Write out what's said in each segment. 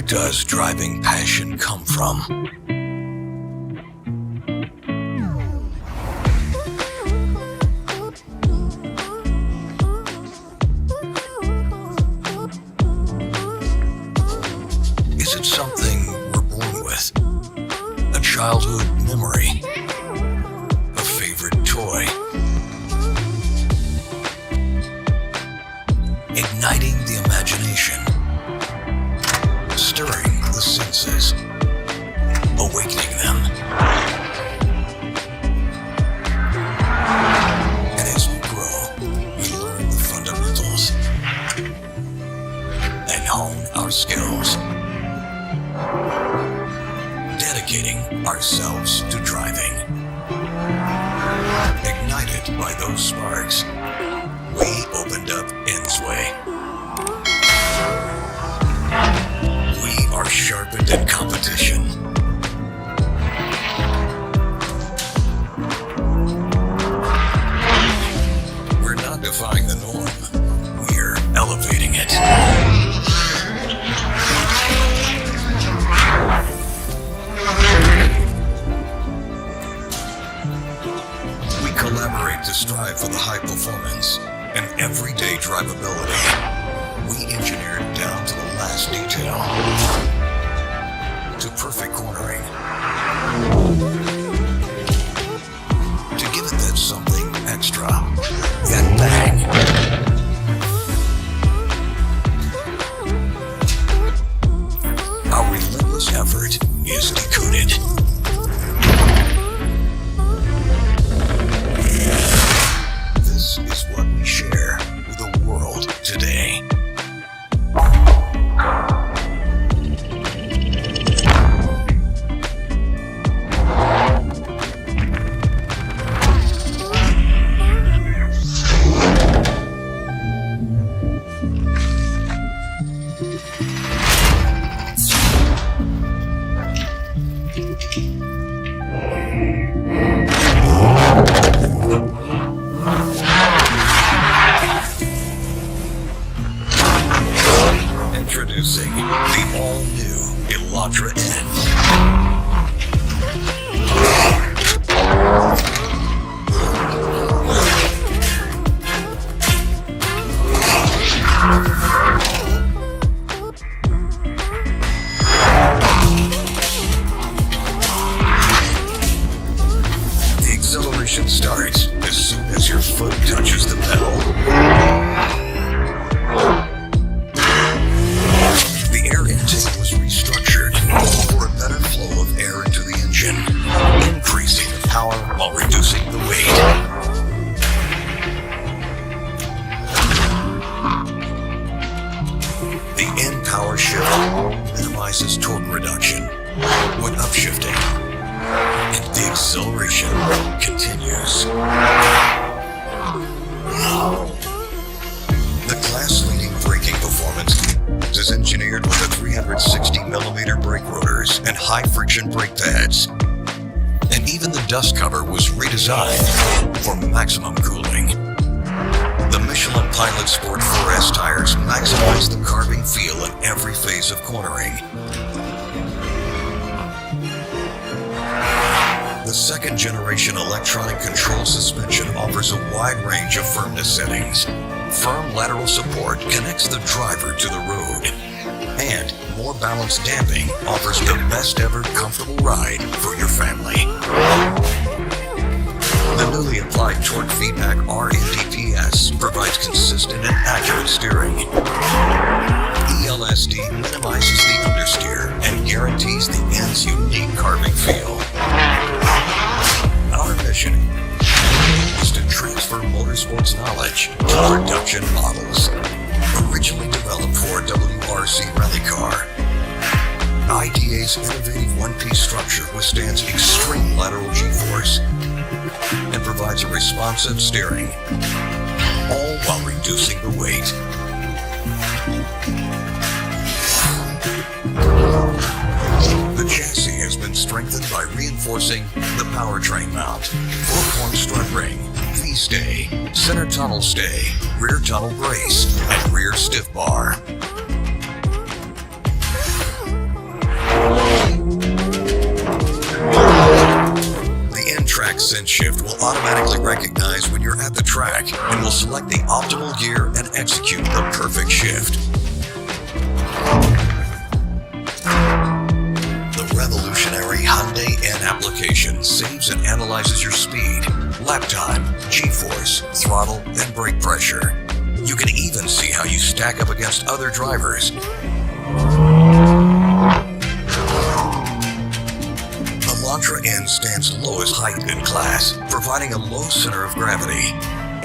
does driving passion come from? Is it something we're born with? A childhood memory? A favorite toy? Igniting the imagination, stirring the senses, awakening them. And as we grow, we learn the fundamentals and hone our skills, dedicating ourselves to driving. Ignited by those sparks, we opened up Ensway. We are sharpened in competition. We're not defying the norm. We're elevating it. We collaborate to strive for the high performance and everyday drivability. We engineered down to the last detail, to perfect cornering, to give it that something extra, that bang. Our relentless effort is decoded. This is what we share with the world today. Introducing the all-new ELANTRA N. The acceleration starts as soon as your foot touches the pedal. Was restructured for a better flow of air into the engine, increasing the power while reducing the weight. The N-power shift minimizes torque reduction when upshifting, and the acceleration continues. The class-leading braking performance is engineered with the 360mm brake rotors and high-friction brake pads. And even the dust cover was redesigned for maximum cooling. The Michelin Pilot Sport 4S tires maximize the carving feel in every phase of cornering. The second-generation electronic control suspension offers a wide range of firmness settings. Firm lateral support connects the driver to the road, and more balanced damping offers the best ever comfortable ride for your family. The newly applied torque feedback RMDPS provides consistent and accurate steering. ELSD minimizes the understeer and guarantees the N's unique carving feel. Our mission is to transfer motorsports knowledge to production models. Originally developed for a WRC rally car, IDA's innovative one-piece structure withstands extreme lateral G-force and provides a responsive steering, all while reducing the weight. The chassis has been strengthened by reinforcing the powertrain mount, four-point strut ring, V-stay, center tunnel stay, rear tunnel brace, and rear stiff bar. ascent shift will automatically recognize when you're at the track and will select the optimal gear and execute the perfect shift. The revolutionary Hyundai ELANTRA application saves and analyzes your speed, lap time, G-force, throttle, and brake pressure. You can even see how you stack up against other drivers. ELANTRA N stands lowest height in class, providing a low center of gravity.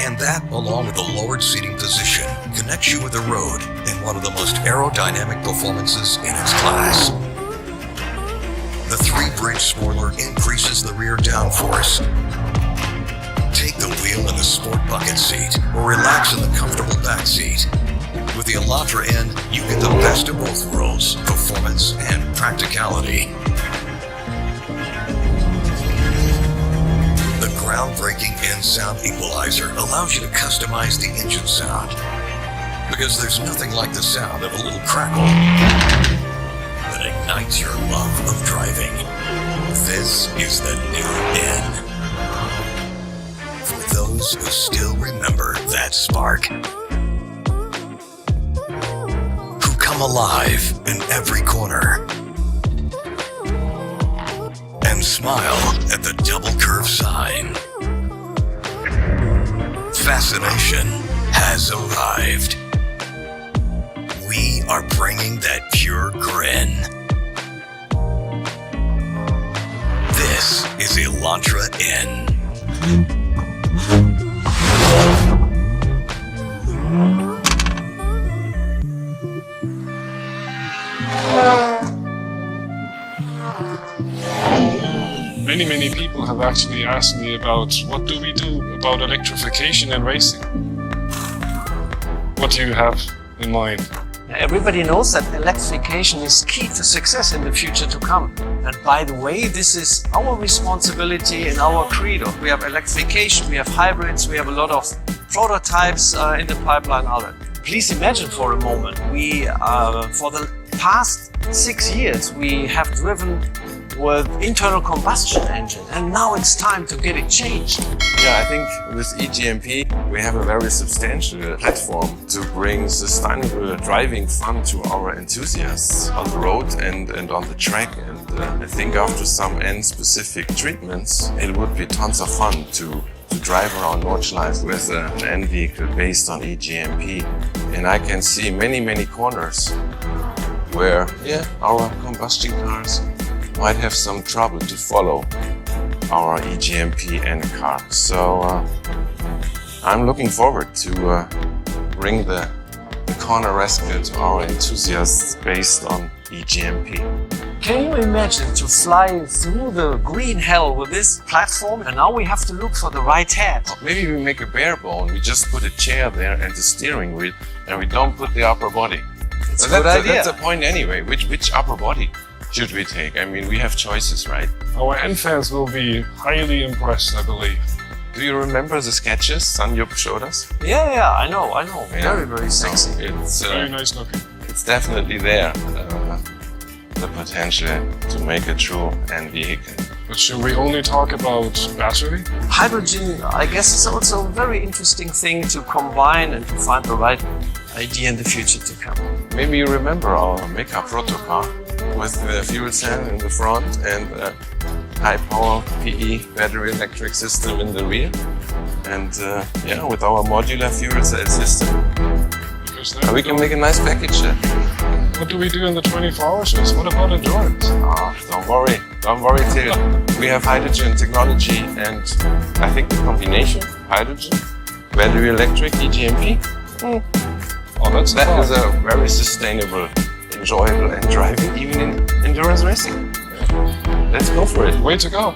And that, along with a lowered seating position, connects you with the road in one of the most aerodynamic performances in its class. The 3-bridge spoiler increases the rear downforce. Take the wheel in the sport bucket seat or relax in the comfortable back seat. With the ELANTRA N, you get the best of both worlds, performance and practicality. The groundbreaking N-Sound equalizer allows you to customize the engine sound, because there's nothing like the sound of a little crackle that ignites your love of driving. This is the new N. For those who still remember that spark, who come alive in every corner and smile at the double curve sign. Fascination has arrived. We are bringing that pure grin. This is ELANTRA N. Many people have actually asked me about what do we do about electrification and racing. What do you have in mind? Everybody knows that electrification is key to success in the future to come. And by the way, this is our responsibility and our credo. We have electrification, we have hybrids, we have a lot of prototypes in the pipeline. Please imagine for a moment, for the past 6 years, we have driven with internal combustion engine, and now it's time to get it changed. Yeah, I think with eGMP we have a very substantial platform to bring sustainable driving fun to our enthusiasts on the road and on the track. And I think after some N-specific treatments, it would be tons of fun to drive around Nordschleife with an N vehicle based on eGMP. And I can see many corners where our combustion cars might have some trouble to follow our eGMP N car. So I'm looking forward to bring the corner rescue to our enthusiasts based on eGMP. Can you imagine to fly through the green hell with this platform? And now we have to look for the right head. Maybe we make a bare bone, we just put a chair there and the steering wheel, and we don't put the upper body. It's a good idea. That's the point anyway. Which upper body should we take? I mean, we have choices, right? Our N fans will be highly impressed, I believe. Do you remember the sketches Sanjup showed us? Yeah, I know. Yeah. Very sexy. It's Very nice looking. It's definitely there, the potential to make a true N vehicle. But should we only talk about battery? Hydrogen, I guess, is also a very interesting thing to combine and to find the right idea in the future to come. Maybe you remember our Mecha Proto car with the fuel cell in the front and a high power PE battery electric system in the rear. And with our modular fuel cell system, we can make a nice package there. What do we do in the 24-hour shows? What about endurance? Don't worry, Till. We have hydrogen technology, and I think the combination hydrogen, battery electric, eGMP, that is a very sustainable, enjoyable and driving even in endurance racing. Let's go for it. Way to go.